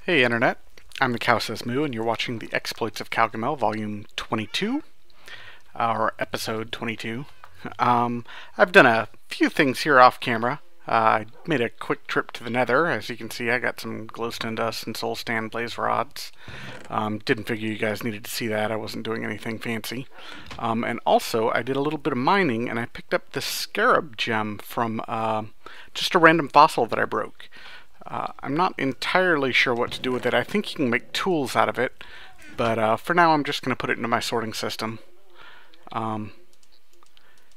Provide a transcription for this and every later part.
Hey Internet, I'm the Cow Says Moo, and you're watching the Exploits of Cowgamel, Volume 22, or Episode 22. I've done a few things here off camera. I made a quick trip to the Nether. As you can see, I got some glowstone dust and soul stand blaze rods. Didn't figure you guys needed to see that. I wasn't doing anything fancy. And also, I did a little bit of mining, and I picked up this scarab gem from just a random fossil that I broke. I'm not entirely sure what to do with it. I think you can make tools out of it, but for now I'm just going to put it into my sorting system.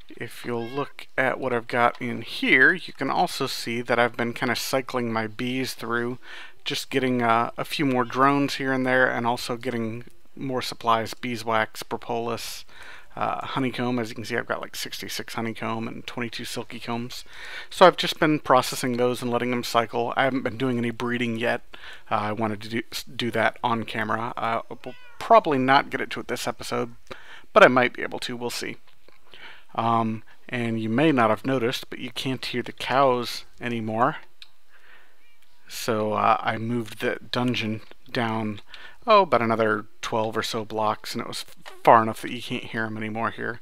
If you'll look at what I've got in here, you can also see that I've been kind of cycling my bees through, just getting a few more drones here and there, and also getting more supplies: beeswax, propolis, honeycomb. As you can see, I've got like 66 honeycomb and 22 silky combs. So I've just been processing those and letting them cycle. I haven't been doing any breeding yet. I wanted to do that on camera. We'll probably not get it to it this episode, but I might be able to. We'll see. And you may not have noticed, but you can't hear the cows anymore. So I moved the dungeon down, about another 12 or so blocks, and it was far enough that you can't hear them anymore here.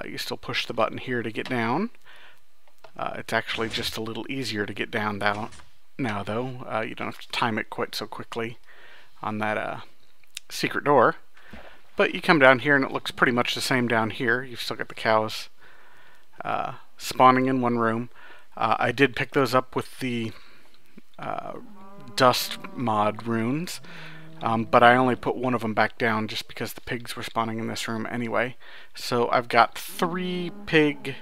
You still push the button here to get down. It's actually just a little easier to get down now, though. You don't have to time it quite so quickly on that secret door. But you come down here and it looks pretty much the same down here. You've still got the cows spawning in one room. I did pick those up with the dust mod runes, but I only put one of them back down just because the pigs were spawning in this room anyway. So I've got 3 pig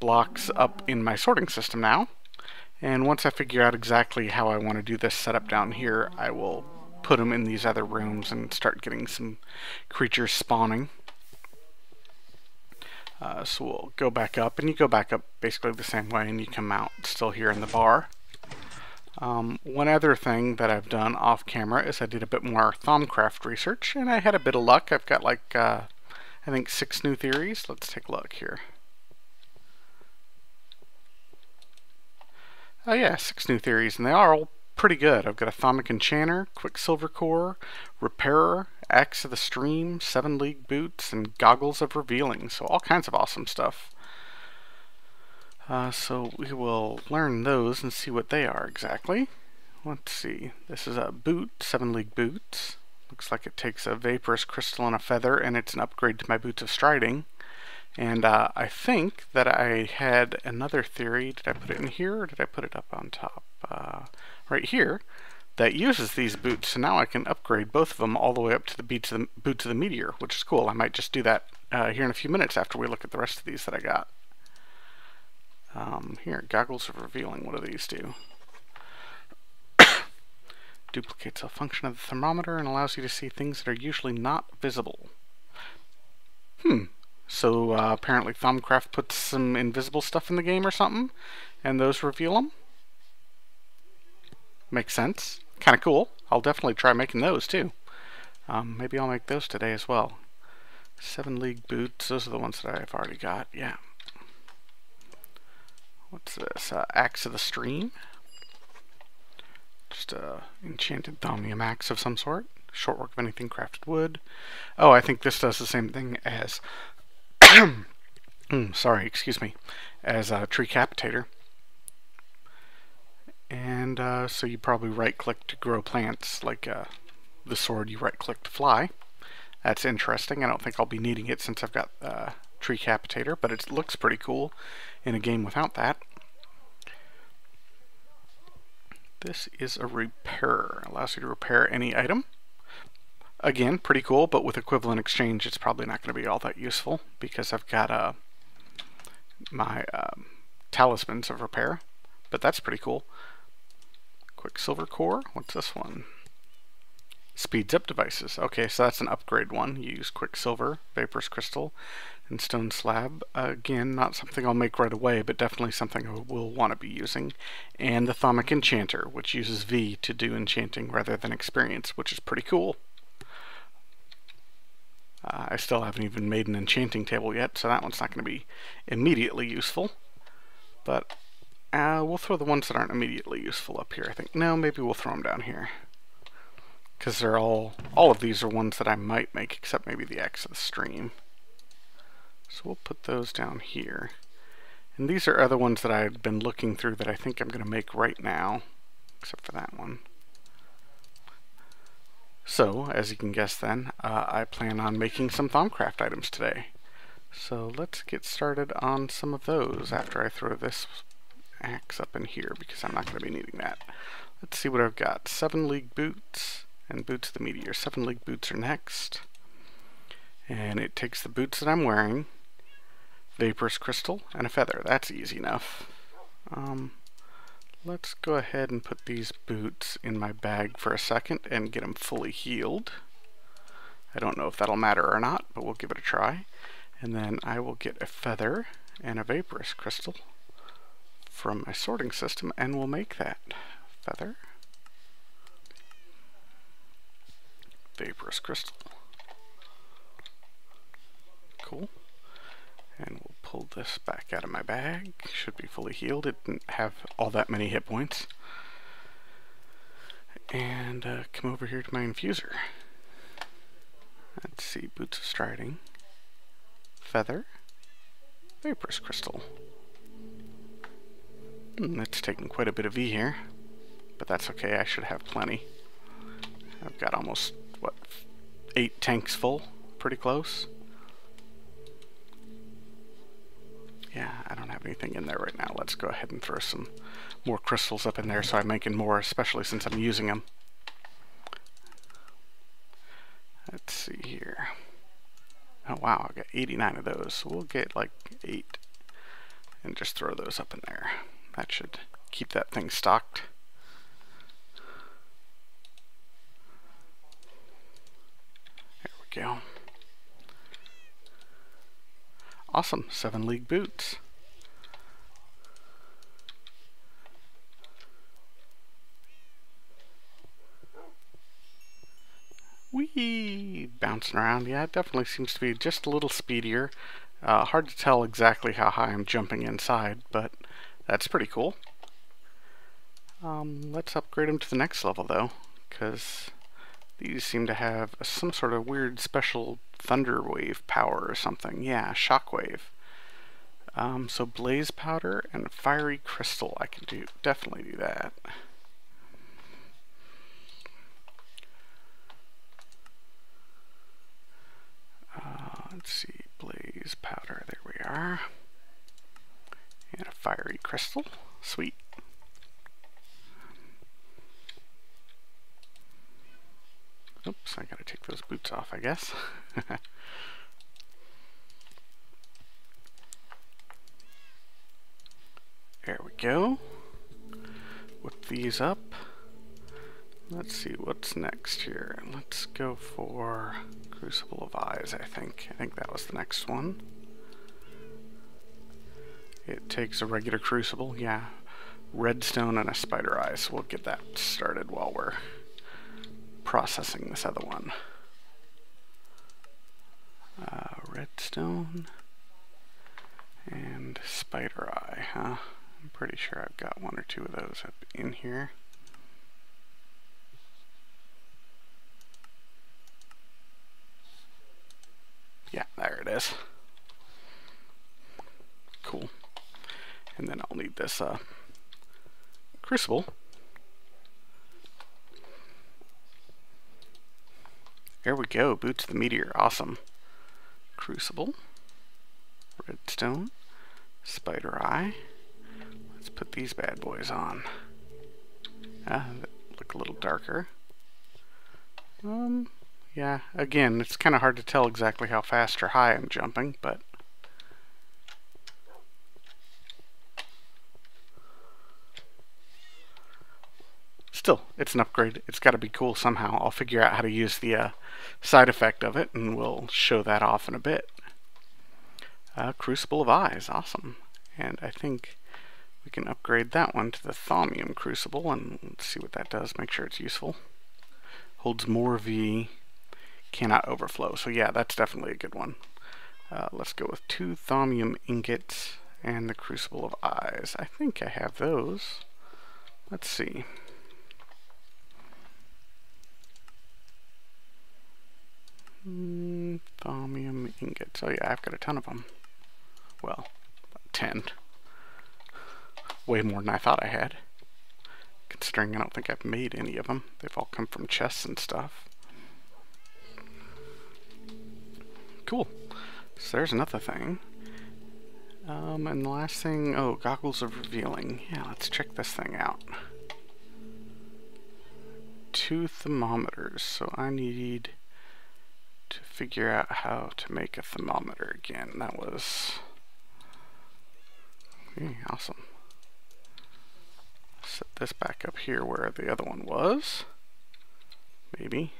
blocks up in my sorting system now, and once I figure out exactly how I want to do this setup down here, I will put them in these other rooms and start getting some creatures spawning. So we'll go back up, and you go back up basically the same way, and you come out still here in the bar. One other thing that I've done off camera is I did a bit more Thaumcraft research, and I had a bit of luck. I've got like I think 6 new theories. Let's take a look here. Oh yeah, 6 new theories, and they are all pretty good. I've got a Thaumic Enchanter, Quicksilver Core, Repairer, Axe of the Stream, 7 League Boots, and Goggles of Revealing. So all kinds of awesome stuff. So we will learn those and see what they are exactly. Let's see. This is a boot, 7 League Boots. Looks like it takes a Vaporous Crystal and a Feather, and it's an upgrade to my Boots of Striding. And I think that I had another theory. Did I put it in here, or did I put it up on top? Right here, that uses these boots, so now I can upgrade both of them all the way up to the boots of the Meteor, which is cool. I might just do that here in a few minutes after we look at the rest of these that I got. Here, Goggles of Revealing. What do these do? Duplicates a function of the thermometer and allows you to see things that are usually not visible. So apparently Thaumcraft puts some invisible stuff in the game or something, and those reveal them? Makes sense. Kind of cool. I'll definitely try making those too. Maybe I'll make those today as well. 7 League Boots. Those are the ones that I've already got. Yeah. What's this? Axe of the Stream. Just a enchanted thaumium axe of some sort. Short work of anything crafted wood. Oh, I think this does the same thing as sorry, excuse me, as a tree capitator. And so you probably right-click to grow plants, like the sword you right-click to fly. That's interesting. I don't think I'll be needing it since I've got tree capitator, but it looks pretty cool in a game without that. This is a repairer. Allows you to repair any item. Again, pretty cool, but with equivalent exchange, it's probably not going to be all that useful because I've got my talismans of repair. But that's pretty cool. Quicksilver Core. What's this one? Speeds up devices. Okay, so that's an upgrade one. You use Quicksilver, Vaporous Crystal, and Stone Slab. Again, not something I'll make right away, but definitely something I will want to be using. And the Thaumic Enchanter, which uses V to do enchanting rather than experience, which is pretty cool. I still haven't even made an enchanting table yet, so that one's not going to be immediately useful. But we'll throw the ones that aren't immediately useful up here, I think. No, maybe we'll throw them down here. because they're all of these are ones that I might make, except maybe the X of the stream. So we'll put those down here. And these are other ones that I've been looking through that I think I'm going to make right now, except for that one. So, as you can guess then, I plan on making some Thaumcraft items today. So let's get started on some of those after I throw this axe up in here, because I'm not going to be needing that. Let's see what I've got. 7 league boots and boots of the meteor. 7 league boots are next. And it takes the boots that I'm wearing, vaporous crystal, and a feather. That's easy enough. Let's go ahead and put these boots in my bag for a second and get them fully healed. I don't know if that'll matter or not, but we'll give it a try. And then I will get a feather and a vaporous crystal from my sorting system, and we'll make that. Feather, vaporous crystal. Cool. And we'll pull this back out of my bag. Should be fully healed. It didn't have all that many hit points. And come over here to my infuser. Let's see, boots of striding, feather, vaporous crystal. It's taking quite a bit of V here, but that's okay. I should have plenty. I've got almost, what, 8 tanks full? Pretty close. Yeah, I don't have anything in there right now. Let's go ahead and throw some more crystals up in there so I'm making more, especially since I'm using them. Let's see here. Oh wow, I got 89 of those. So we'll get like 8 and just throw those up in there. That should keep that thing stocked. There we go. Awesome, 7 league boots. Whee! Bouncing around. Yeah, it definitely seems to be just a little speedier. Hard to tell exactly how high I'm jumping inside, but that's pretty cool. Let's upgrade them to the next level though, because these seem to have some sort of weird special thunder wave power or something. Yeah, shockwave. So blaze powder and fiery crystal, I can definitely do that. Let's see, blaze powder, there we are. And a fiery crystal, sweet. Oops, I gotta take those boots off, I guess. There we go. Whip these up. Let's see what's next here. Let's go for Crucible of Eyes, I think. I think that was the next one. It takes a regular crucible, yeah. Redstone and a spider eye, so we'll get that started while we're processing this other one. Redstone and spider eye, huh? I'm pretty sure I've got 1 or 2 of those up in here. Yeah, there it is. Cool. And then I'll need this crucible. There we go, boots of the meteor, awesome. Crucible, redstone, spider eye. Let's put these bad boys on. Look a little darker. Yeah, again, it's kind of hard to tell exactly how fast or high I'm jumping, but still, it's an upgrade. It's got to be cool somehow. I'll figure out how to use the side effect of it, and we'll show that off in a bit. Crucible of Eyes, awesome. And I think we can upgrade that one to the Thaumium Crucible, and let's see what that does. Make sure it's useful. Holds more V, cannot overflow. So yeah, that's definitely a good one. Let's go with 2 Thaumium ingots and the Crucible of Eyes. I think I have those. Let's see. So yeah, I've got a ton of them. Well, 10. Way more than I thought I had. Considering I don't think I've made any of them. They've all come from chests and stuff. Cool. So there's another thing. And the last thing, oh, goggles of revealing. Yeah, let's check this thing out. 2 thermometers, so I need to figure out how to make a thermometer again. That was awesome. Set this back up here where the other one was. Maybe.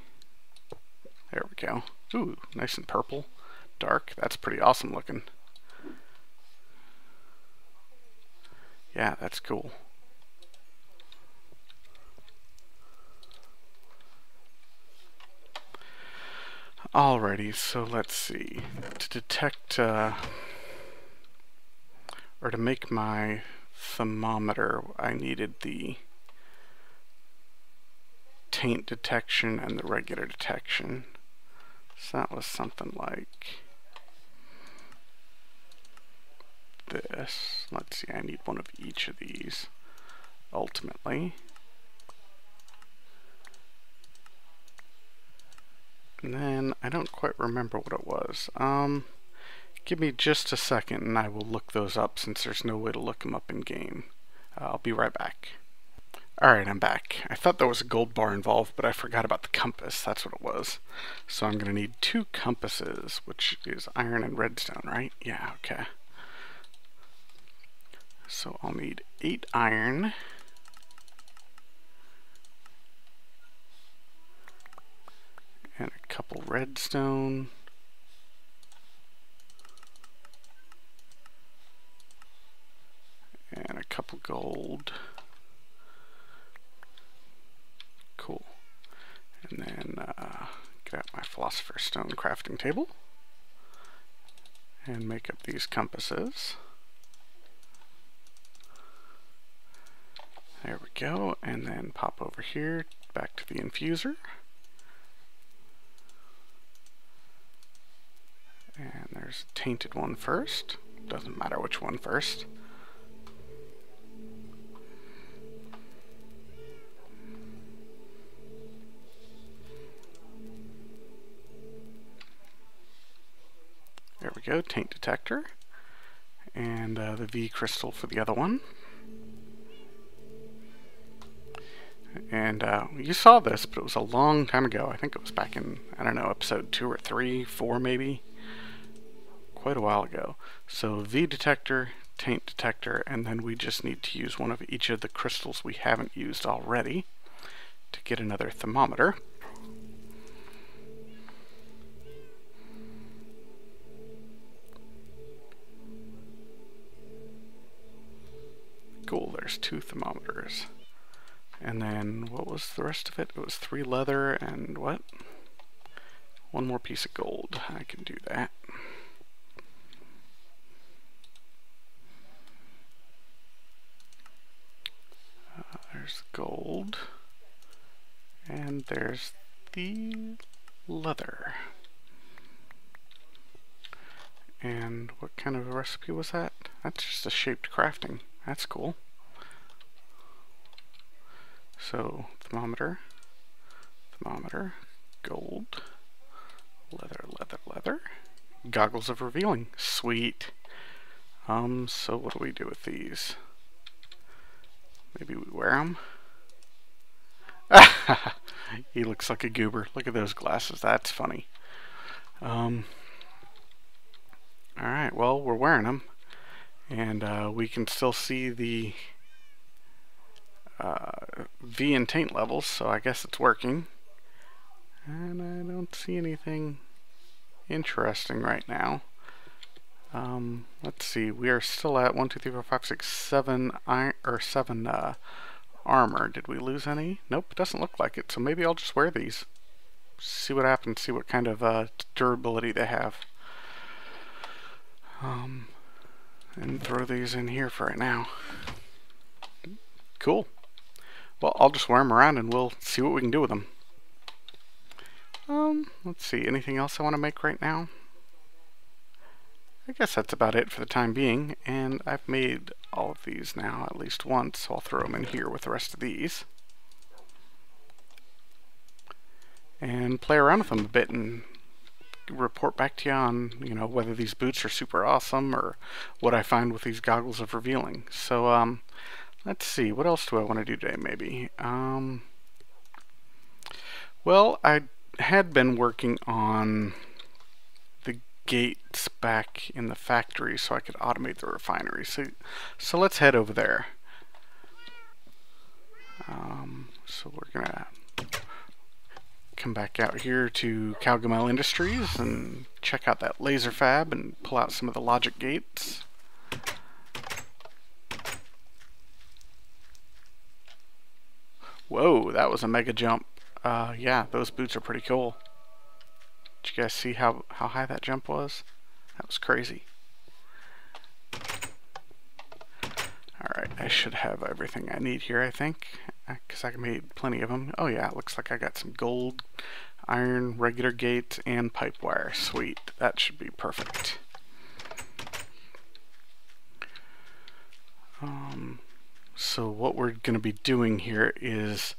There we go. Ooh, nice and purple. Dark. That's pretty awesome looking. Yeah, that's cool. Alrighty, so let's see. To detect, or to make my thermometer, I needed the taint detection and the regular detection. So that was something like this. Let's see, I need one of each of these ultimately. And then I don't quite remember what it was. Give me just a second and I will look those up since there's no way to look them up in game. I'll be right back. Alright, I'm back. I thought there was a gold bar involved, but I forgot about the compass. That's what it was. So I'm going to need 2 compasses, which is iron and redstone, right? Yeah, okay. So I'll need 8 iron. And a couple redstone. And a couple gold. Cool. And then get out my philosopher's stone crafting table. And make up these compasses. There we go. And then pop over here back to the infuser. And there's a tainted one first. Doesn't matter which one first. There we go, taint detector. And the V crystal for the other one. And you saw this, but it was a long time ago. I think it was back in, I don't know, episode 2 or 3, 4 maybe. Quite a while ago. So V detector, taint detector, and then we just need to use one of each of the crystals we haven't used already to get another thermometer. Cool, there's 2 thermometers. And then what was the rest of it? It was 3 leather and what? 1 more piece of gold. I can do that. There's gold. And there's the leather. And what kind of a recipe was that? That's just a shaped crafting. That's cool. So, thermometer, gold, leather, leather, leather, goggles of revealing. Sweet. So what do we do with these? Maybe we wear them? He looks like a goober. Look at those glasses. That's funny. Alright, well, we're wearing them. And we can still see the V and taint levels, so I guess it's working. And I don't see anything interesting right now. Let's see, we are still at 1, 2, 3, 4, 5, 6, 7 iron, or 7 armor. Did we lose any? Nope, it doesn't look like it, so maybe I'll just wear these. See what happens, see what kind of durability they have. And throw these in here for right now. Cool. Well, I'll just wear them around and we'll see what we can do with them. Let's see, anything else I want to make right now? I guess that's about it for the time being, and I've made all of these now at least once, so I'll throw them in here with the rest of these. And play around with them a bit and report back to you on, whether these boots are super awesome or what I find with these goggles of revealing. So, let's see, what else do I want to do today, maybe? Well, I had been working on the gates back in the factory so I could automate the refinery. So let's head over there. So we're gonna come back out here to Cowgamel Industries and check out that laser fab and pull out some of the logic gates. Whoa, that was a mega jump. Yeah, those boots are pretty cool. Did you guys see how high that jump was? That was crazy. Alright, I should have everything I need here, I think, because I made plenty of them. Oh yeah, it looks like I got some gold, iron, regular gates, and pipe wire. Sweet, that should be perfect. So what we're going to be doing here is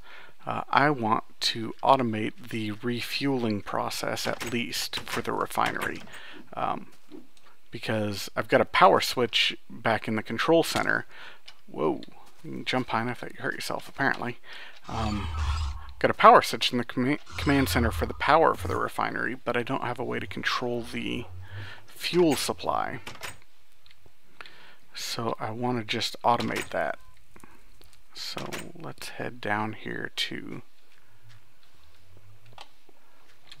I want to automate the refueling process at least for the refinery, because I've got a power switch back in the control center. Whoa, you can jump high enough that you hurt yourself apparently. Got a power switch in the command center for the power for the refinery, but I don't have a way to control the fuel supply. So I want to just automate that. So let's head down here to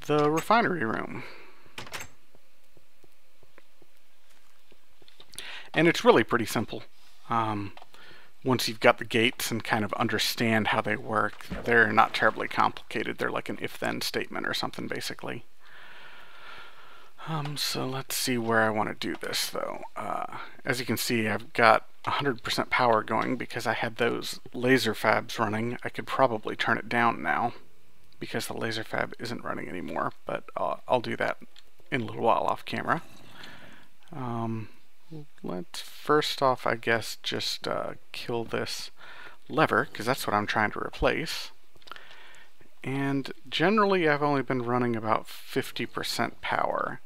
the refinery room. And it's really pretty simple. Once you've got the gates and kind of understand how they work, they're not terribly complicated. They're like an if-then statement or something, basically. So let's see where I want to do this, though. As you can see, I've got 100% power going because I had those laser fabs running. I could probably turn it down now because the laser fab isn't running anymore, but I'll do that in a little while off camera. Let's first off, I guess, just kill this lever, because that's what I'm trying to replace. And generally I've only been running about 50% power.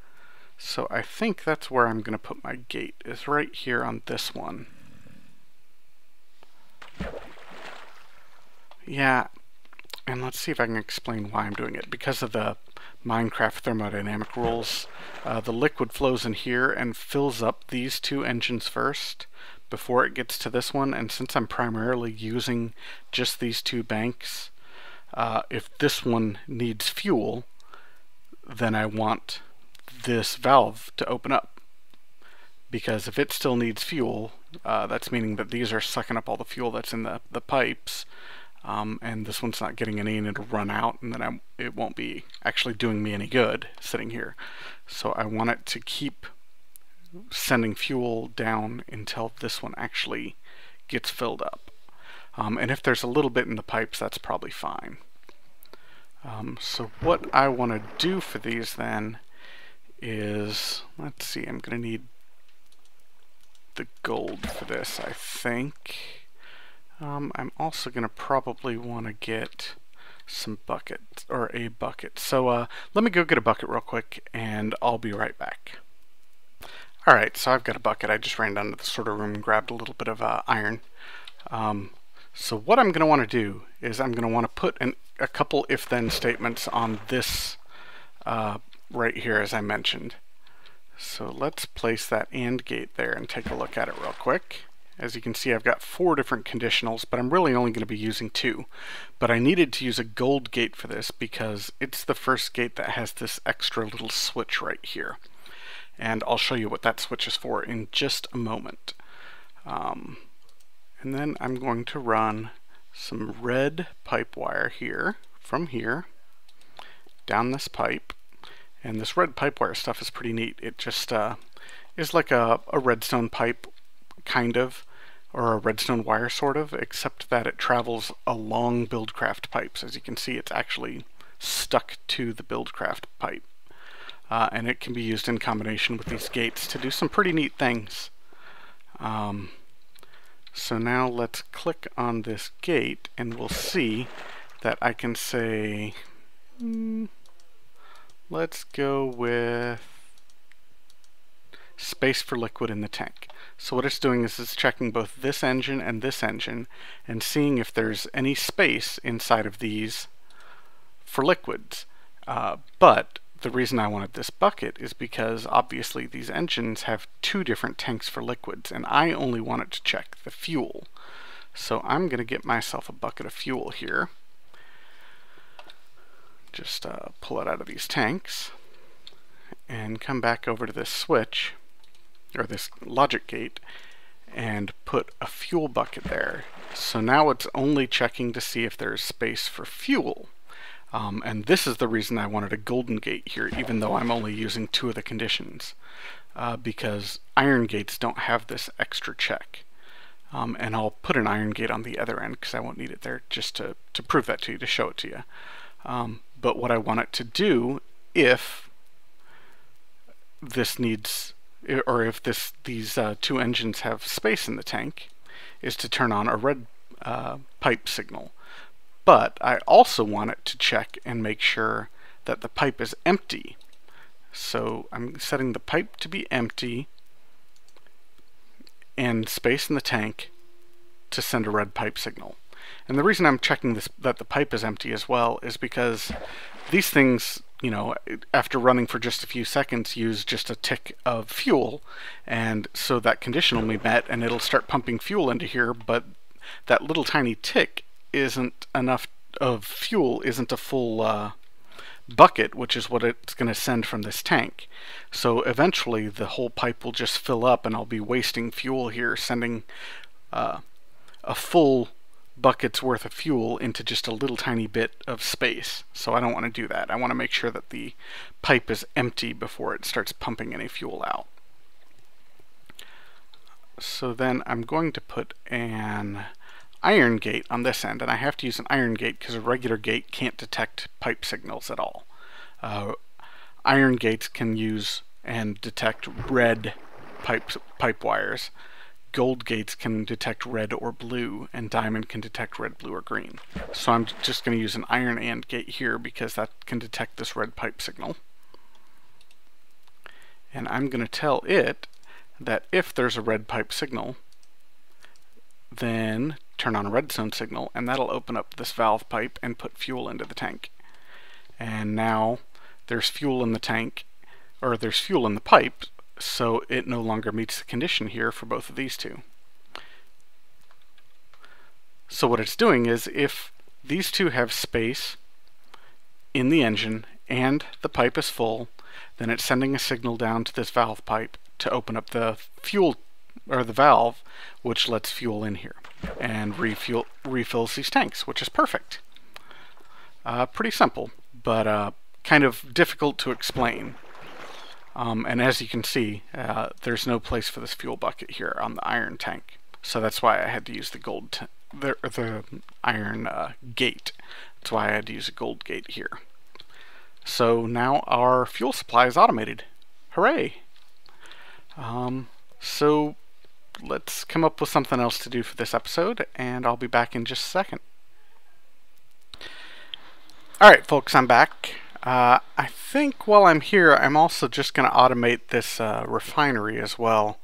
So I think that's where I'm going to put my gate, is right here on this one. Yeah, and let's see if I can explain why I'm doing it. Because of the Minecraft thermodynamic rules, the liquid flows in here and fills up these two engines first before it gets to this one, and since I'm primarily using just these two banks, if this one needs fuel, then I want this valve to open up, because if it still needs fuel, that's meaning that these are sucking up all the fuel that's in the pipes, and this one's not getting any, and it'll run out, and then it won't be actually doing me any good sitting here. So I want it to keep sending fuel down until this one actually gets filled up. And if there's a little bit in the pipes, that's probably fine. So what I want to do for these then is, let's see, I'm going to need the gold for this, I think. I'm also going to probably want to get some buckets, or a bucket. So let me go get a bucket real quick, and I'll be right back. Alright, so I've got a bucket. I just ran down to the sorter room and grabbed a little bit of iron. So what I'm going to want to do is I'm going to want to put a couple if-then statements on this right here, as I mentioned. So let's place that AND gate there and take a look at it real quick. As you can see, I've got 4 different conditionals, but I'm really only going to be using 2. But I needed to use a gold gate for this because it's the first gate that has this extra little switch right here. And I'll show you what that switch is for in just a moment. And then I'm going to run some red pipe wire here, from here, down this pipe. And this red pipe wire stuff is pretty neat. It just is like a redstone pipe, kind of, or a redstone wire sort of, except that it travels along Buildcraft pipes. As you can see, it's actually stuck to the Buildcraft pipe. and it can be used in combination with these gates to do some pretty neat things. So now let's click on this gate and we'll see that I can say, let's go with space for liquid in the tank. So what it's doing is it's checking both this engine and seeing if there's any space inside of these for liquids. But the reason I wanted this bucket is because obviously these engines have two different tanks for liquids, and I only wanted to check the fuel. So I'm going to get myself a bucket of fuel here. Just pull it out of these tanks and come back over to this switch, or this logic gate, and put a fuel bucket there. So now it's only checking to see if there's space for fuel. And this is the reason I wanted a golden gate here, even though I'm only using 2 of the conditions, because iron gates don't have this extra check. And I'll put an iron gate on the other end because I won't need it there, just to prove that to you, to show it to you. But what I want it to do, if this needs, or if these 2 engines have space in the tank, is to turn on a red pipe signal. But I also want it to check and make sure that the pipe is empty. So I'm setting the pipe to be empty and space in the tank to send a red pipe signal. And the reason I'm checking this, that the pipe is empty as well, is because these things, you know, after running for just a few seconds, use just a tick of fuel, and so that condition will be met and it'll start pumping fuel into here, but that little tiny tick isn't enough of fuel, isn't a full bucket, which is what it's going to send from this tank. So eventually the whole pipe will just fill up and I'll be wasting fuel here, sending a full bucket's worth of fuel into just a little tiny bit of space. So I don't want to do that. I want to make sure that the pipe is empty before it starts pumping any fuel out. So then I'm going to put an iron gate on this end, and I have to use an iron gate because a regular gate can't detect pipe signals at all. Iron gates can use and detect red pipe wires. Gold gates can detect red or blue, and diamond can detect red, blue, or green. So I'm just going to use an iron AND gate here because that can detect this red pipe signal. And I'm going to tell it that if there's a red pipe signal, then turn on a redstone signal, and that'll open up this valve pipe and put fuel into the tank. And now there's fuel in the tank, or there's fuel in the pipe, so it no longer meets the condition here for both of these 2. So what it's doing is, if these 2 have space in the engine and the pipe is full, then it's sending a signal down to this valve pipe to open up the fuel, or the valve, which lets fuel in here and refills these tanks, which is perfect. Pretty simple, but kind of difficult to explain. And as you can see, there's no place for this fuel bucket here on the iron tank, so that's why I had to use the iron gate. That's why I had to use a gold gate here. So now our fuel supply is automated. Hooray! So let's come up with something else to do for this episode, and I'll be back in just a second. Alright folks, I'm back. I think while I'm here, I'm also just going to automate this refinery as well.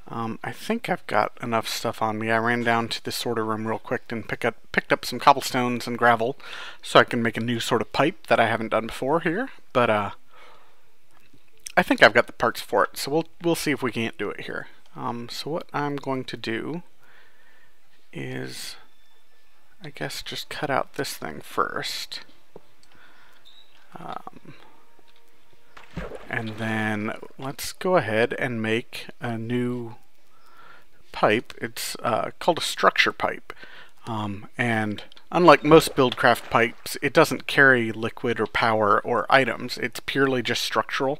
I think I've got enough stuff on me. I ran down to the sorter room real quick and picked up some cobblestones and gravel so I can make a new sort of pipe that I haven't done before here. But I think I've got the parts for it, so we'll see if we can't do it here. So what I'm going to do is, I guess, just cut out this thing first. And then let's go ahead and make a new pipe. It's called a structure pipe. And unlike most Buildcraft pipes, it doesn't carry liquid or power or items. It's purely just structural,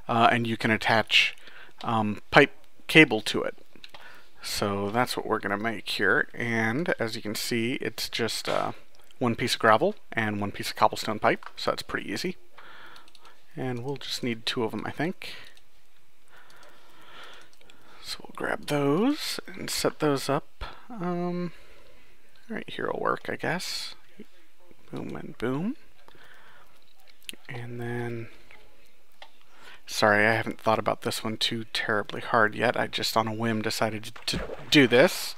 and you can attach pipe cable to it. So that's what we're going to make here, and as you can see, it's just 1 piece of gravel and 1 piece of cobblestone pipe, so that's pretty easy. And we'll just need 2 of them, I think. So we'll grab those and set those up. Right here will work, I guess. Boom and boom. And then, sorry, I haven't thought about this one too terribly hard yet. I just on a whim decided to do this.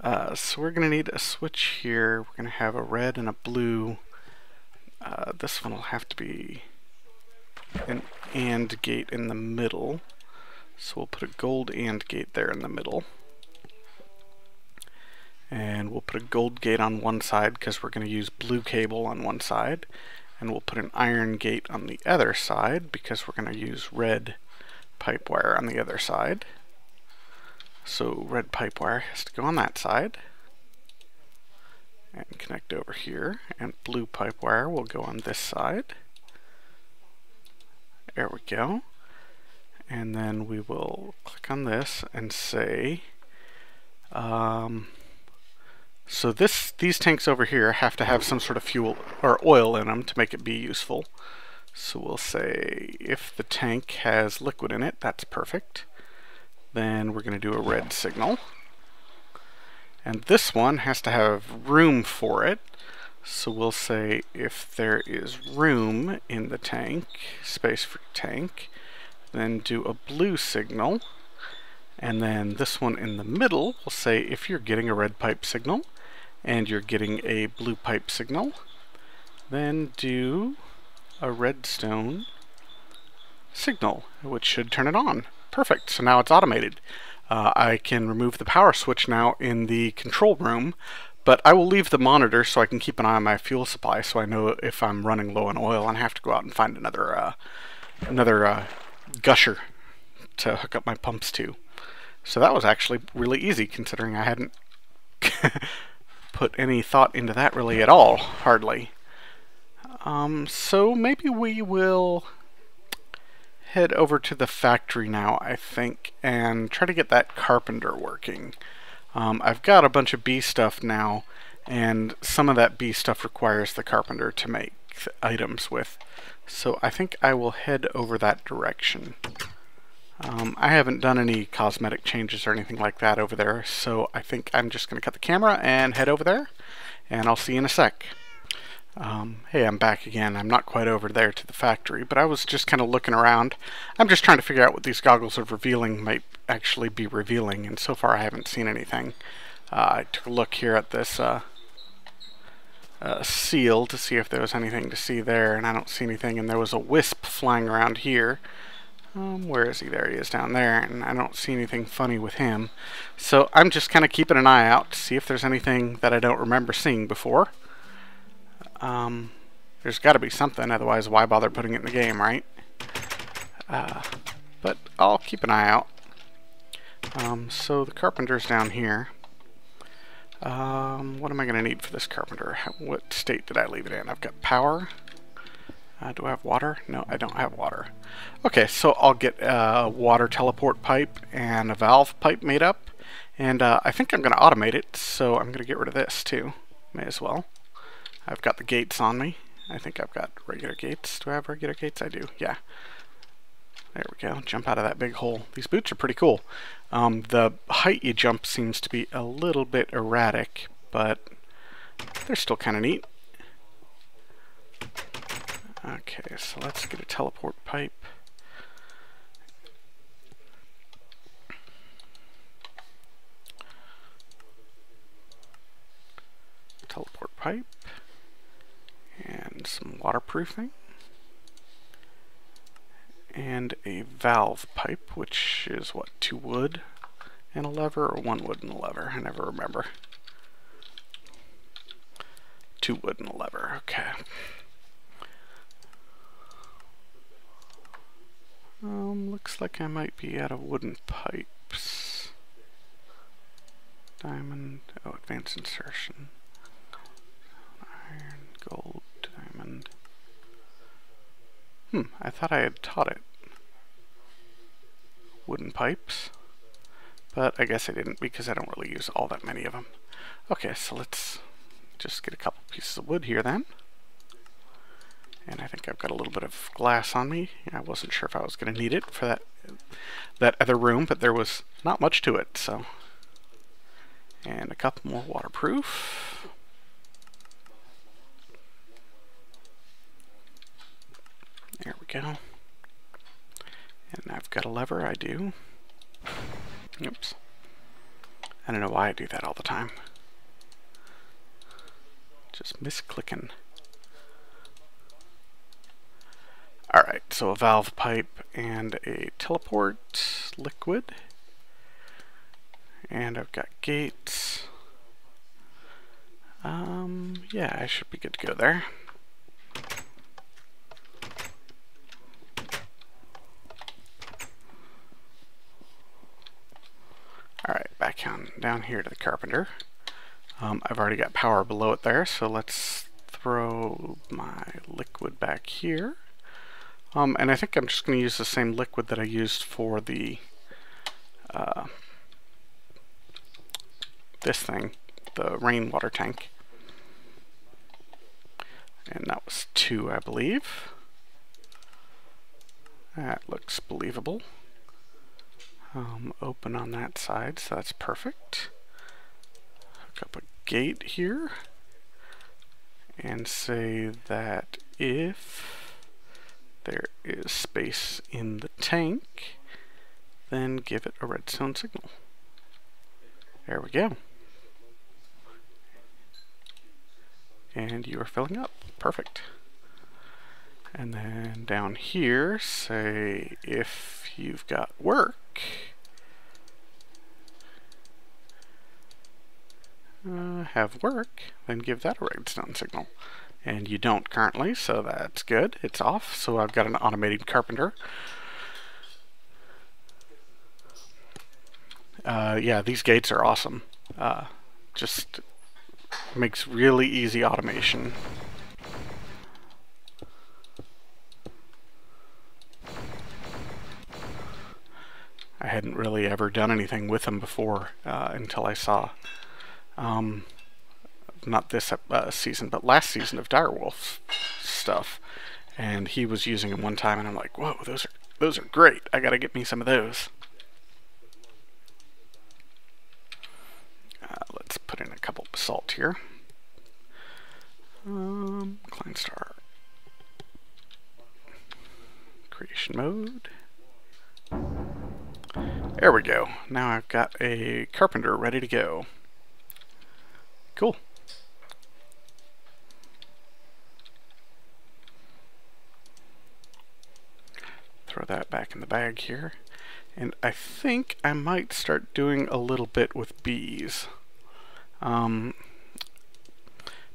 So we're going to need a switch here. We're going to have a red and a blue. This one will have to be an AND gate in the middle. So we'll put a gold AND gate there in the middle. And we'll put a gold gate on one side because we're going to use blue cable on one side. And we'll put an iron gate on the other side because we're going to use red pipe wire on the other side. So red pipe wire has to go on that side and connect over here, and blue pipe wire will go on this side. There we go. And then we will click on this and say, so these tanks over here have to have some sort of fuel or oil in them to make it be useful. So we'll say if the tank has liquid in it, that's perfect. Then we're going to do a red signal. And this one has to have room for it. So we'll say if there is room in the tank, space for tank, then do a blue signal. And then this one in the middle will say if you're getting a red pipe signal and you're getting a blue pipe signal, then do a redstone signal, which should turn it on. Perfect, so now it's automated. I can remove the power switch now in the control room, but I will leave the monitor so I can keep an eye on my fuel supply so I know if I'm running low on oil and have to go out and find another gusher to hook up my pumps to. So that was actually really easy considering I hadn't put any thought into that really at all, hardly. So maybe we will head over to the factory now, I think, and try to get that carpenter working. I've got a bunch of bee stuff now, and some of that bee stuff requires the carpenter to make items with. So I think I will head over that direction. I haven't done any cosmetic changes or anything like that over there, so I think I'm just going to cut the camera and head over there, and I'll see you in a sec. Hey, I'm back again. I'm not quite over there to the factory, but I was just kind of looking around. I'm just trying to figure out what these goggles of revealing might actually be revealing, and so far I haven't seen anything. I took a look here at this seal to see if there was anything to see there, and I don't see anything, and there was a wisp flying around here. Where is he? There he is down there, and I don't see anything funny with him. So I'm just kind of keeping an eye out to see if there's anything that I don't remember seeing before. There's got to be something, otherwise why bother putting it in the game, right? But I'll keep an eye out. So the carpenter's down here. What am I going to need for this carpenter? What state did I leave it in? I've got power. Do I have water? No, I don't have water. Okay, so I'll get a water teleport pipe and a valve pipe made up. And I think I'm going to automate it, so I'm going to get rid of this too. May as well. I've got the gates on me. I think I've got regular gates. Do I have regular gates? I do, yeah. There we go. Jump out of that big hole. These boots are pretty cool. The height you jump seems to be a little bit erratic, but they're still kind of neat. Okay, so let's get a teleport pipe. Teleport pipe. And some waterproofing. And a valve pipe, which is what, 2 wood and a lever, or 1 wood and a lever? I never remember. 2 wood and a lever, okay. Looks like I might be out of wooden pipes. Diamond, oh, advanced insertion. Iron, gold, diamond. I thought I had taught it. Wooden pipes. But I guess I didn't because I don't really use all that many of them. Okay, so let's just get a couple pieces of wood here then. And I think I've got a little bit of glass on me. I wasn't sure if I was going to need it for that other room, but there was not much to it, so. And a couple more waterproof. There we go. And I've got a lever, I do. Oops. I don't know why I do that all the time. Just misclicking. Alright, so a valve pipe and a teleport liquid. And I've got gates. Yeah, I should be good to go there. Alright, back down here to the carpenter. I've already got power below it there, so let's throw my liquid back here. And I think I'm just going to use the same liquid that I used for the this thing, the rainwater tank. And that was 2, I believe. That looks believable. Open on that side, so that's perfect. Hook up a gate here and say that if there is space in the tank, then give it a redstone signal. There we go. And you are filling up. Perfect. And then down here, say if you've got work, have work, then give that a redstone signal. And you don't currently, so that's good. It's off, so I've got an automated carpenter. Yeah, these gates are awesome. Just makes really easy automation. I hadn't really ever done anything with them before until I saw, not this season, but last season of Direwolf stuff, and he was using them one time, and I'm like, whoa, those are great. I gotta get me some of those. Let's put in a couple basalt here. Kleinstar. Creation mode. There we go. Now I've got a carpenter ready to go. Cool. Throw that back in the bag here. And I think I might start doing a little bit with bees.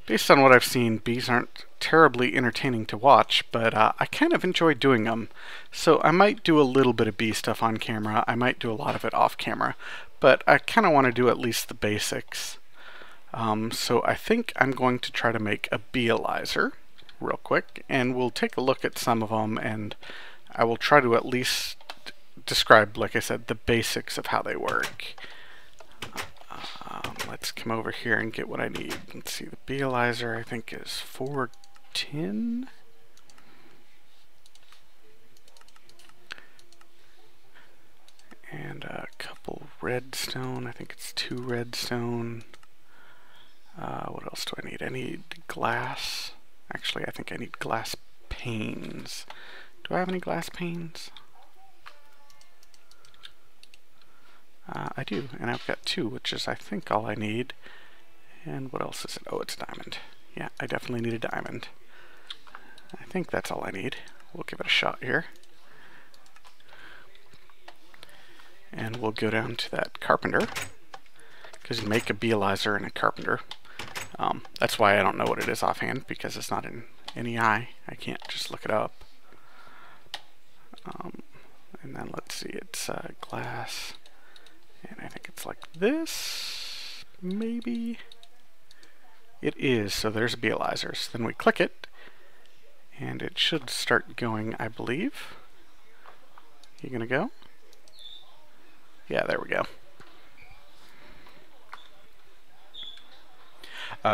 Based on what I've seen, bees aren't terribly entertaining to watch, but I kind of enjoy doing them. So I might do a little bit of bee stuff on camera. I might do a lot of it off camera, but I kind of want to do at least the basics. So I think I'm going to try to make a beealyzer real quick, and we'll take a look at some of them, and I will try to at least describe, like I said, the basics of how they work. Let's come over here and get what I need. Let's see, the beealyzer I think is 4 tin. And a couple redstone. I think it's 2 redstone. What else do I need? I need glass. Actually, I think I need glass panes. Do I have any glass panes? I do, and I've got 2, which is, I think, all I need. And what else is it? Oh, it's a diamond. Yeah, I definitely need a diamond. I think that's all I need. We'll give it a shot here. And we'll go down to that carpenter, because you make a beealyzer and a carpenter. That's why I don't know what it is offhand, because it's not in NEI. I can't just look it up. And then let's see, it's glass. And I think it's like this, maybe? It is, so there's a beealyzer. So then we click it, and it should start going, I believe. You gonna go? Yeah, there we go.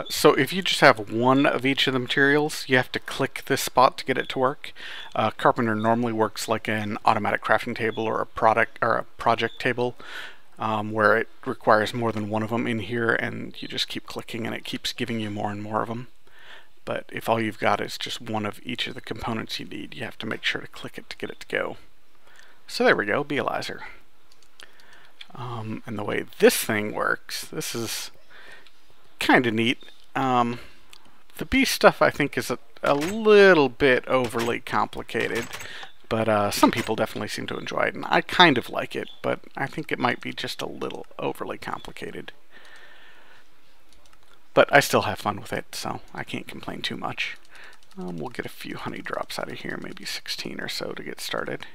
So if you just have one of each of the materials, you have to click this spot to get it to work. Carpenter normally works like an automatic crafting table or a project table, where it requires more than one of them in here, and you just keep clicking and it keeps giving you more and more of them. But if all you've got is just one of each of the components you need, you have to make sure to click it to get it to go. So there we go, Bealizer. And the way this thing works, this is kind of neat. The bee stuff I think is a little bit overly complicated, but some people definitely seem to enjoy it, and I kind of like it, but I think it might be just a little overly complicated. But I still have fun with it, so I can't complain too much. We'll get a few honey drops out of here, maybe 16 or so to get started.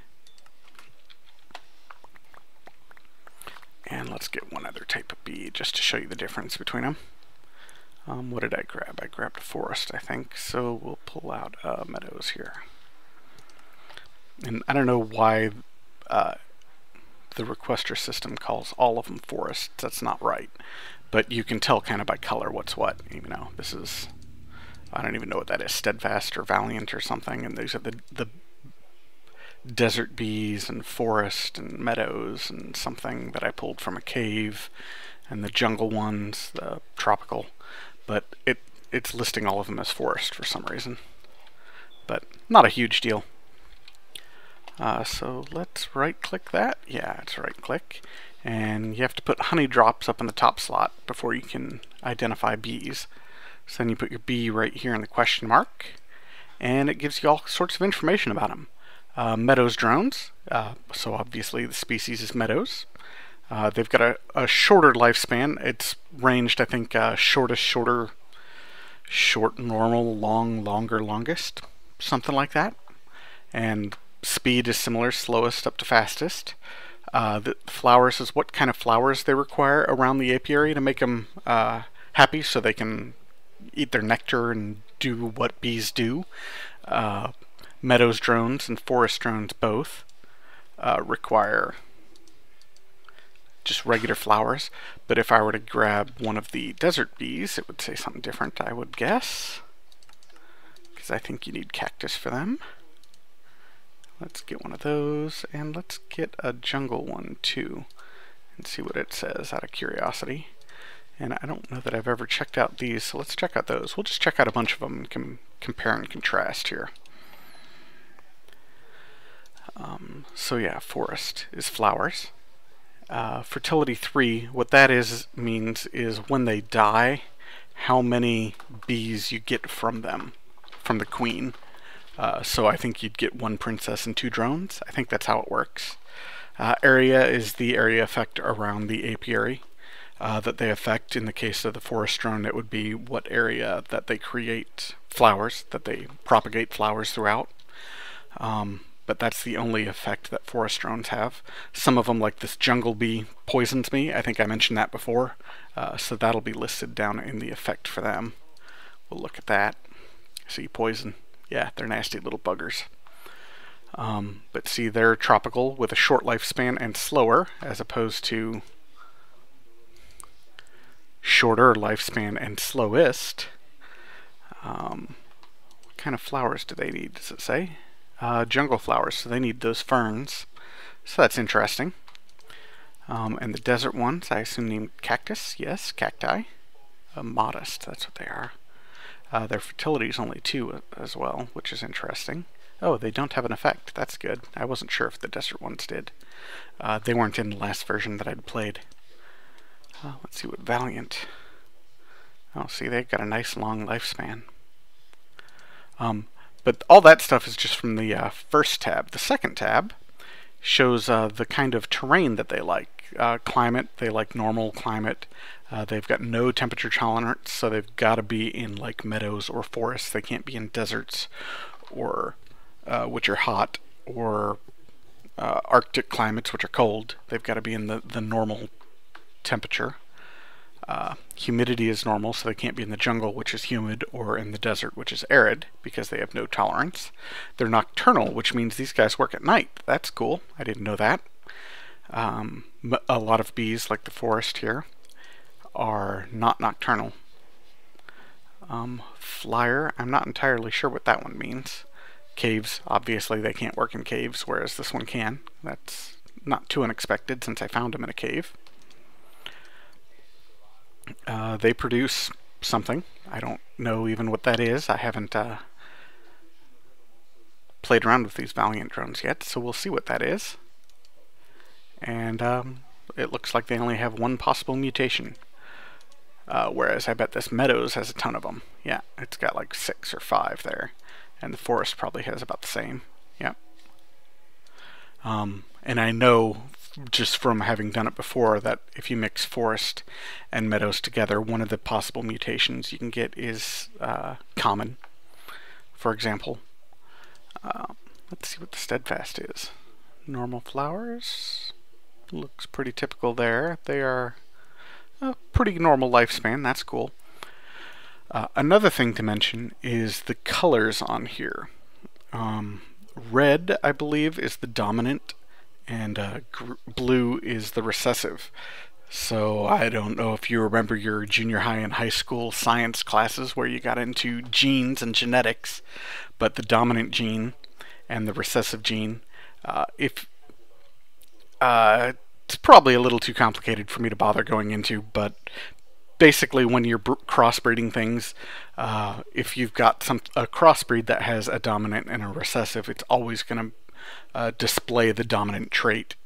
And let's get one other type of bee just to show you the difference between them. What did I grab? I grabbed forest, I think, so we'll pull out meadows here. And I don't know why the requester system calls all of them forests. That's not right. But you can tell kind of by color what's what. You know, this is, I don't even know what that is, steadfast or valiant or something, and these are the desert bees and forest and meadows and something that I pulled from a cave, and the jungle ones, the tropical, but it's listing all of them as forest for some reason, but not a huge deal. So let's right click that. Yeah, it's right click, and you have to put honey drops up in the top slot before you can identify bees. So then you put your bee right here in the question mark, and it gives you all sorts of information about them. Meadows drones, so obviously the species is meadows. They've got a shorter lifespan. It's ranged, I think, shortest, shorter, short, normal, long, longer, longest, something like that. And speed is similar, slowest up to fastest. The flowers is what kind of flowers they require around the apiary to make them happy, so they can eat their nectar and do what bees do. Meadows drones and forest drones both require just regular flowers, but if I were to grab one of the desert bees, it would say something different, I would guess, because I think you need cactus for them. Let's get one of those, and let's get a jungle one too, and see what it says out of curiosity. And I don't know that I've ever checked out these, so let's check out those. We'll just check out a bunch of them and compare and contrast here. So yeah, forest is flowers. Fertility 3, what that means is when they die, how many bees you get from them, from the queen. So I think you'd get 1 princess and 2 drones. I think that's how it works. Area is the area effect around the apiary that they affect. In the case of the forest drone, it would be what area that they create flowers, that they propagate flowers throughout. But that's the only effect that forest drones have. Some of them, like this jungle bee, poisons me. I think I mentioned that before. So that'll be listed down in the effect for them. We'll look at that. See, poison. Yeah, they're nasty little buggers. But see, they're tropical with a short lifespan and slower, as opposed to shorter lifespan and slowest. What kind of flowers do they need, does it say? Jungle flowers, so they need those ferns. So that's interesting. And the desert ones, I assume named cactus. Yes, cacti. Modest, that's what they are. Their fertility is only 2 as well, which is interesting. Oh, they don't have an effect. That's good. I wasn't sure if the desert ones did. They weren't in the last version that I'd played. Let's see what Valiant. Oh, see, they've got a nice long lifespan. But all that stuff is just from the first tab. The second tab shows the kind of terrain that they like. Climate, they like normal climate. They've got no temperature tolerance, so they've got to be in like meadows or forests. They can't be in deserts or which are hot, or Arctic climates, which are cold. They've got to be in the normal temperature. Humidity is normal, so they can't be in the jungle, which is humid, or in the desert, which is arid, because they have no tolerance. They're nocturnal, which means these guys work at night. That's cool. I didn't know that. A lot of bees, like the forest here, are not nocturnal. Flyer, I'm not entirely sure what that one means. Caves, obviously they can't work in caves, whereas this one can. That's not too unexpected since I found them in a cave. They produce something. I don't know even what that is. I haven't played around with these Valiant drones yet, so we'll see what that is. And it looks like they only have one possible mutation. Whereas I bet this Meadows has a ton of them. Yeah, it's got like 6 or 5 there. And the Forest probably has about the same. Yep. And I know, just from having done it before, that if you mix Forest and Meadows together, one of the possible mutations you can get is Common, for example. Let's see what the Steadfast is. Normal flowers. Looks pretty typical there. They are a pretty normal lifespan. That's cool. Another thing to mention is the colors on here. Red, I believe, is the dominant, and blue is the recessive. So I don't know if you remember your junior high and high school science classes where you got into genes and genetics, but the dominant gene and the recessive gene, it's probably a little too complicated for me to bother going into, but basically when you're crossbreeding things, if you've got a crossbreed that has a dominant and a recessive, it's always going to display the dominant trait.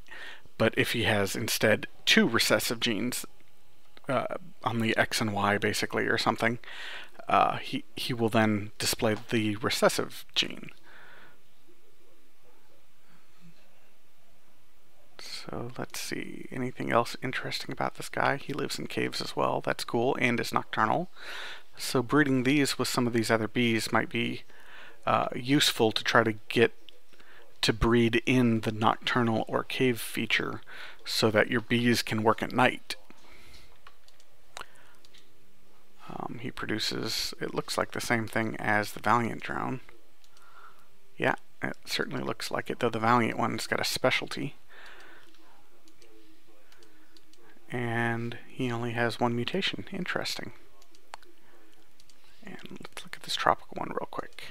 But if he has instead 2 recessive genes on the X and Y basically or something, he will then display the recessive gene. So let's see, anything else interesting about this guy? He lives in caves as well, that's cool, and is nocturnal. So breeding these with some of these other bees might be useful to try to get to breed in the nocturnal or cave feature so that your bees can work at night. He produces, it looks like the same thing as the Valiant drone. Yeah, it certainly looks like it, though the Valiant one's got a specialty. And he only has 1 mutation. Interesting. And let's look at this tropical one real quick.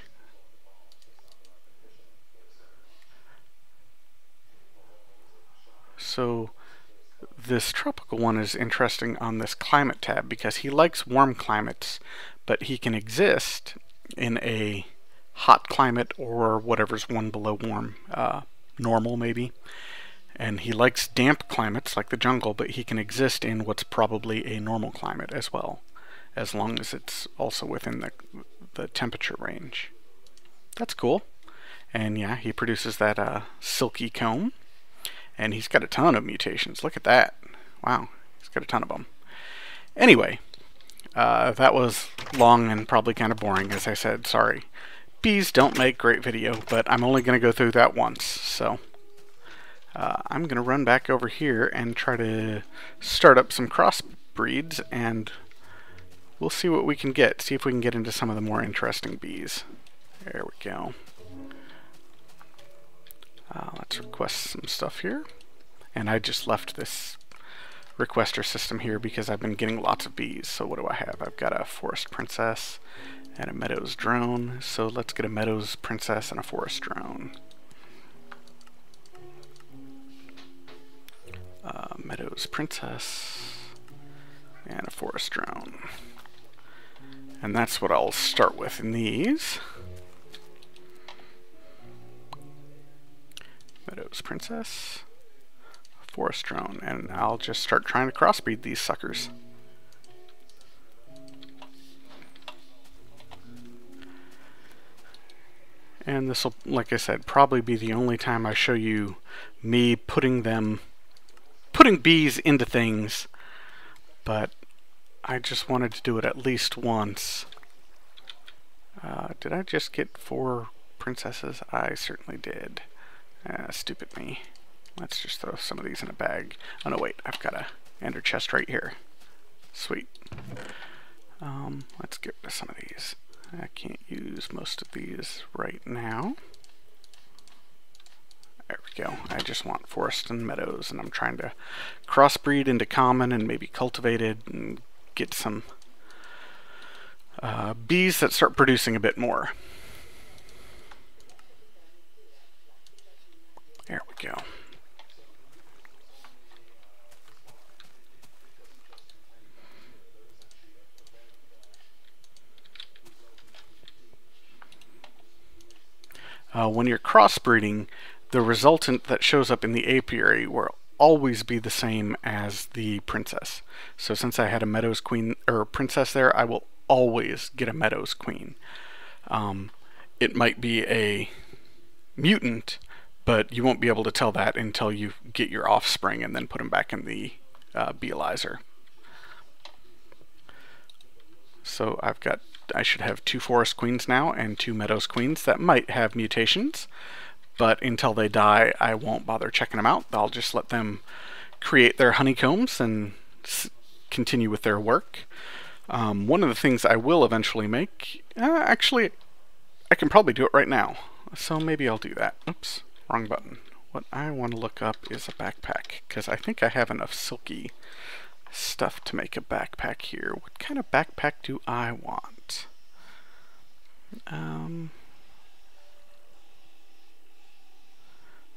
So this tropical one is interesting on this climate tab because he likes warm climates, but he can exist in a hot climate or whatever's one below warm, normal maybe. And he likes damp climates like the jungle, but he can exist in what's probably a normal climate as well, as long as it's also within the temperature range. That's cool. And yeah, he produces that silky comb, and he's got a ton of mutations. Look at that. Wow, he's got a ton of them. Anyway, that was long and probably kind of boring, as I said. Sorry. Bees don't make great video, but I'm only going to go through that once, so I'm going to run back over here and try to start up some crossbreeds, and we'll see what we can get. See if we can get into some of the more interesting bees. There we go. Let's request some stuff here. And I just left this requester system here because I've been getting lots of bees. So what do I have? I've got a Forest Princess and a Meadows drone. So let's get a Meadows Princess and a Forest drone. Meadows Princess and a Forest drone. And that's what I'll start with in these. Meadows Princess, Forest drone, and I'll just start trying to crossbreed these suckers. And this will, like I said, probably be the only time I show you me putting bees into things, but I just wanted to do it at least once. Did I just get 4 princesses? I certainly did. Stupid me. Let's just throw some of these in a bag. Oh no, wait, I've got a ender chest right here. Sweet. Let's get rid of some of these. I can't use most of these right now. There we go. I just want forest and meadows, and I'm trying to crossbreed into common and maybe cultivated and get some bees that start producing a bit more. There we go. When you're crossbreeding, the resultant that shows up in the apiary will always be the same as the princess. So since I had a meadows queen or princess there, I will always get a meadows queen. It might be a mutant, but you won't be able to tell that until you get your offspring and then put them back in the beealizer. So I should have 2 forest queens now and 2 meadows queens that might have mutations, but until they die, I won't bother checking them out. I'll just let them create their honeycombs and continue with their work. One of the things I will eventually make, actually, I can probably do it right now, so maybe I'll do that. Oops, wrong button. What I want to look up is a backpack, because I think I have enough silky stuff to make a backpack here. What kind of backpack do I want?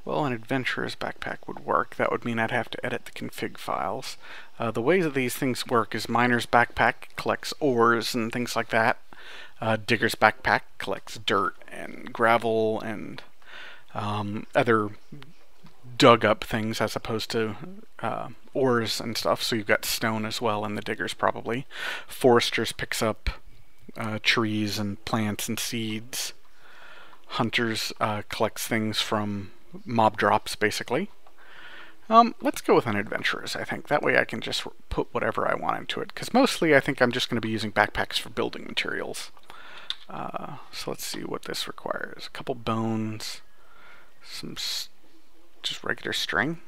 Well, an adventurer's backpack would work. That would mean I'd have to edit the config files. The way that these things work is miner's backpack collects ores and things like that. Digger's backpack collects dirt and gravel and other dug up things as opposed to ores and stuff. So you've got stone as well in the diggers probably. Foresters picks up trees and plants and seeds. Hunters collects things from mob drops basically. Let's go with an adventurer's, I think. That way I can just put whatever I want into it, because mostly I think I'm just going to be using backpacks for building materials. So let's see what this requires. A couple bones, some just regular string.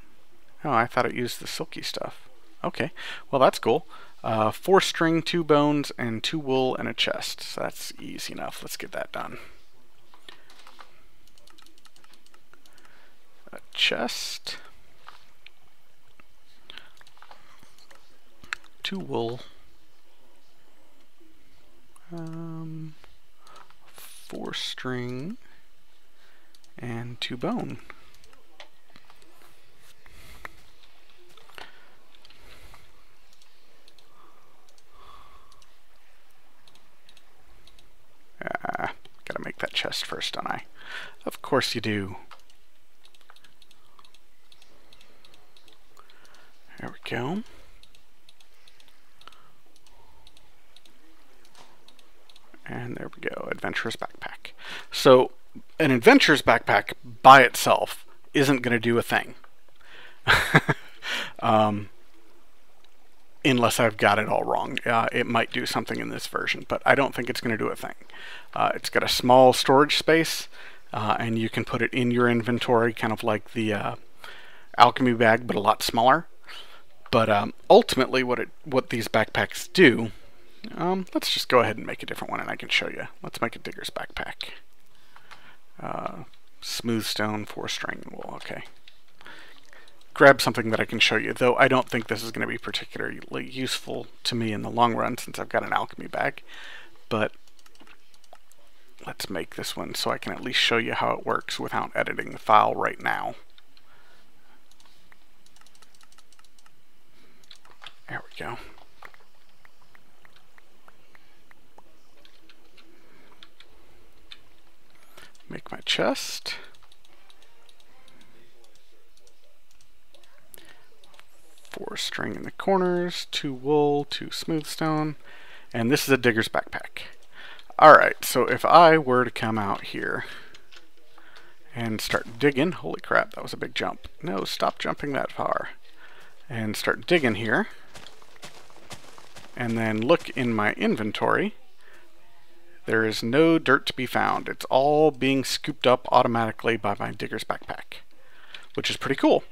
Oh, I thought it used the silky stuff. Okay, well that's cool. 4 string, 2 bones, and 2 wool, and a chest. So that's easy enough. Let's get that done. A chest, 2 wool, 4 string, and 2 bone. Gotta make that chest first, don't I? Of course you do. There we go. And there we go, adventurer's backpack. So an adventurer's backpack by itself isn't going to do a thing. Unless I've got it all wrong. It might do something in this version, but I don't think it's going to do a thing. It's got a small storage space, and you can put it in your inventory, kind of like the alchemy bag, but a lot smaller. But ultimately, what these backpacks do, let's just go ahead and make a different one, and I can show you. Let's make a digger's backpack. Smooth stone, 4 string, wool. Okay. Grab something that I can show you, though I don't think this is going to be particularly useful to me in the long run since I've got an alchemy bag. But let's make this one so I can at least show you how it works without editing the file right now. There we go. Make my chest. 4 string in the corners, 2 wool, 2 smooth stone, and this is a digger's backpack. Alright, so if I were to come out here and start digging, holy crap, that was a big jump. No, stop jumping that far. And start digging here, and then look in my inventory, there is no dirt to be found. It's all being scooped up automatically by my digger's backpack, which is pretty cool.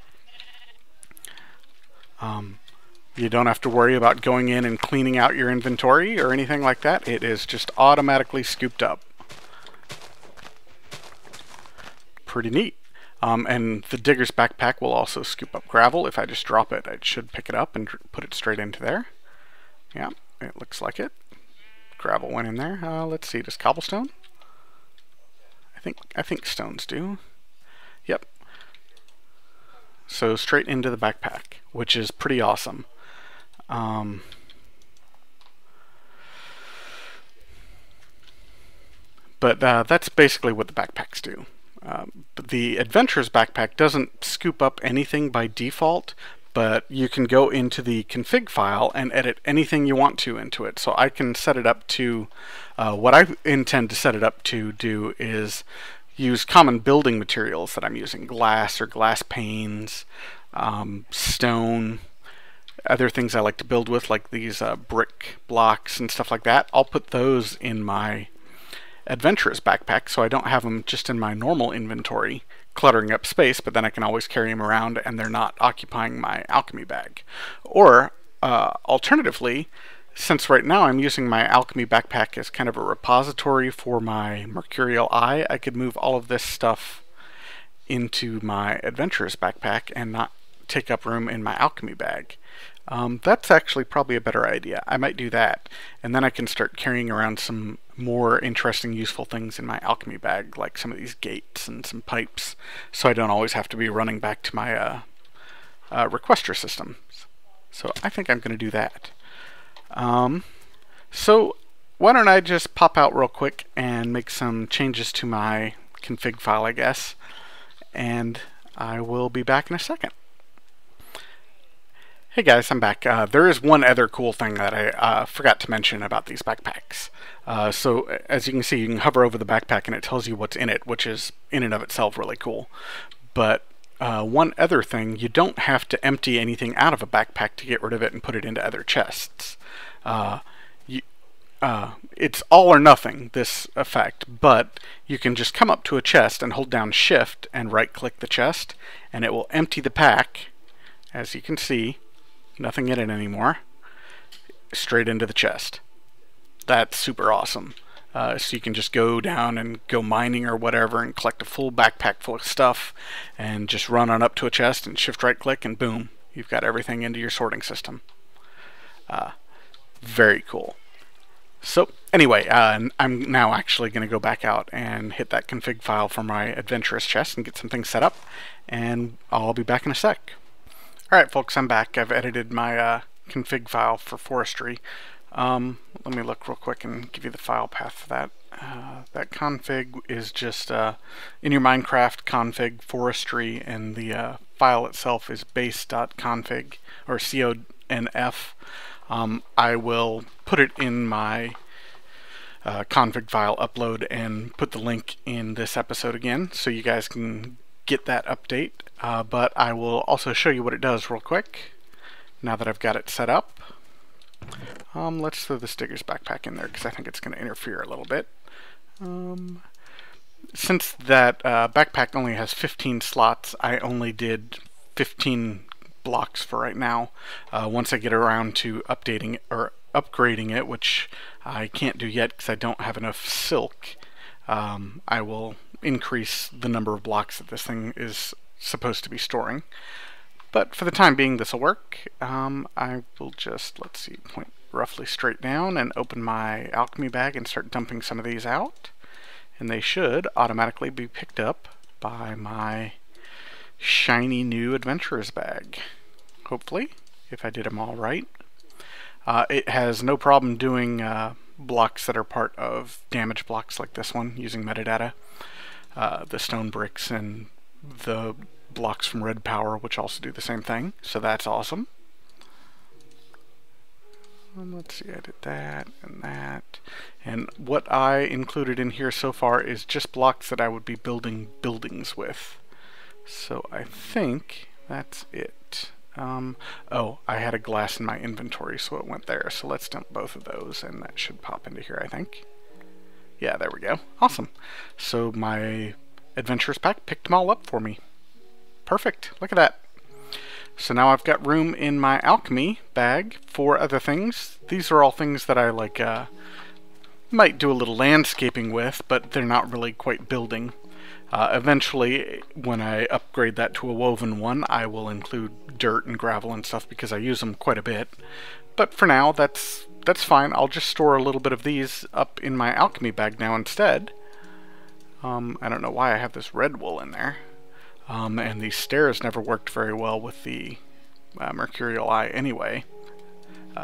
You don't have to worry about going in and cleaning out your inventory or anything like that. It is just automatically scooped up. Pretty neat. And the digger's backpack will also scoop up gravel. If I just drop it, it should pick it up and put it straight into there. Yeah, it looks like it. gravel went in there. Let's see, does cobblestone? I think stones do. Yep. So straight into the backpack, which is pretty awesome. But that's basically what the backpacks do. But the Adventurer's backpack doesn't scoop up anything by default, but you can go into the config file and edit anything you want to into it. So I can set it up to, what I intend to set it up to do is use common building materials that I'm using, glass or glass panes, stone, other things I like to build with, like these brick blocks and stuff like that. I'll put those in my Adventurous backpack, so I don't have them just in my normal inventory cluttering up space, but then I can always carry them around and they're not occupying my alchemy bag. Or alternatively, since right now I'm using my alchemy backpack as kind of a repository for my mercurial eye, I could move all of this stuff into my Adventurous backpack and not take up room in my alchemy bag. That's actually probably a better idea. I might do that, and then I can start carrying around some more interesting, useful things in my alchemy bag, like some of these gates and some pipes, so I don't always have to be running back to my requester system. So I think I'm going to do that. So why don't I just pop out real quick and make some changes to my config file, I guess, and I will be back in a second. Hey guys, I'm back. There is one other cool thing that I forgot to mention about these backpacks. So as you can see, you can hover over the backpack and it tells you what's in it, which is in and of itself really cool. But one other thing, you don't have to empty anything out of a backpack to get rid of it and put it into other chests. It's all or nothing, this effect, but you can just come up to a chest and hold down Shift and right-click the chest, and it will empty the pack, as you can see. Nothing in it anymore. Straight into the chest. That's super awesome. So you can just go down and go mining or whatever and collect a full backpack full of stuff and just run on up to a chest and shift right click and boom, you've got everything into your sorting system. Very cool. So anyway, I'm now actually going to go back out and hit that config file for my Adventurous chest and get some things set up, and I'll be back in a sec. Alright folks, I'm back. I've edited my config file for forestry. Let me look real quick and give you the file path for that. That config is just in your Minecraft config forestry, and the file itself is base.config or conf. I will put it in my config file upload and put the link in this episode again so you guys can get that update. But I will also show you what it does real quick now that I've got it set up. Let's throw the Digger's backpack in there because I think it's going to interfere a little bit. Since that backpack only has 15 slots, I only did 15 blocks for right now. Once I get around to updating it, or upgrading it, which I can't do yet because I don't have enough silk, I will increase the number of blocks that this thing is supposed to be storing. But for the time being, this will work. I will just, let's see, point roughly straight down and open my alchemy bag and start dumping some of these out. And they should automatically be picked up by my shiny new Adventurer's bag. Hopefully, if I did them all right. It has no problem doing blocks that are part of damage blocks like this one using metadata. The stone bricks and the blocks from Red Power, which also do the same thing, so that's awesome. Let's see, I did that and that, and what I included in here so far is just blocks that I would be building buildings with. So I think that's it. Oh, I had a glass in my inventory, so it went there, so let's dump both of those, and that should pop into here, I think. Yeah, there we go. Awesome. So my Adventurous pack picked them all up for me. Perfect. Look at that. So now I've got room in my alchemy bag for other things. These are all things that I like might do a little landscaping with, but they're not really quite building. Eventually, when I upgrade that to a woven one, I will include dirt and gravel and stuff because I use them quite a bit. But for now, that's that's fine. I'll just store a little bit of these up in my alchemy bag now instead. I don't know why I have this red wool in there. And these stairs never worked very well with the mercurial eye anyway.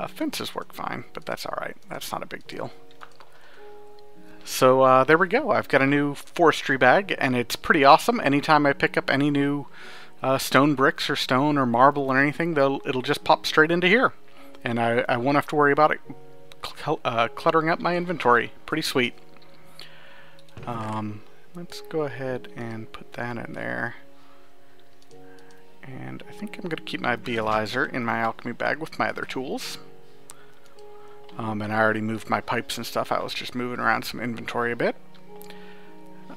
Fences work fine, but that's alright. That's not a big deal. So there we go. I've got a new forestry bag, and it's pretty awesome. Anytime I pick up any new stone bricks or stone or marble or anything, it'll just pop straight into here. And I won't have to worry about it cluttering up my inventory. Pretty sweet. Let's go ahead and put that in there. And I think I'm going to keep my beealizer in my alchemy bag with my other tools. And I already moved my pipes and stuff. I was just moving around some inventory a bit.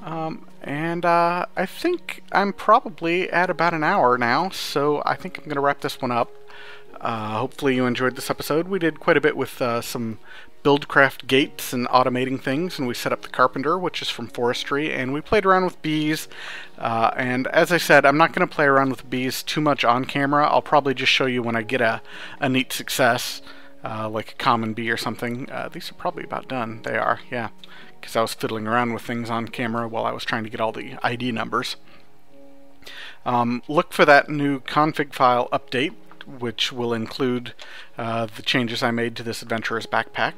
I think I'm probably at about an hour now, so I think I'm going to wrap this one up. Hopefully you enjoyed this episode. We did quite a bit with some Buildcraft gates and automating things, and we set up the carpenter, which is from forestry, and we played around with bees. And as I said, I'm not going to play around with bees too much on camera. I'll probably just show you when I get a neat success, like a common bee or something. These are probably about done. They are, yeah, because I was fiddling around with things on camera while I was trying to get all the ID numbers. Look for that new config file update, which will include the changes I made to this adventurer's backpack.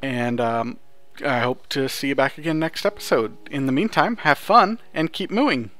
And I hope to see you back again next episode. In the meantime, have fun and keep mooing.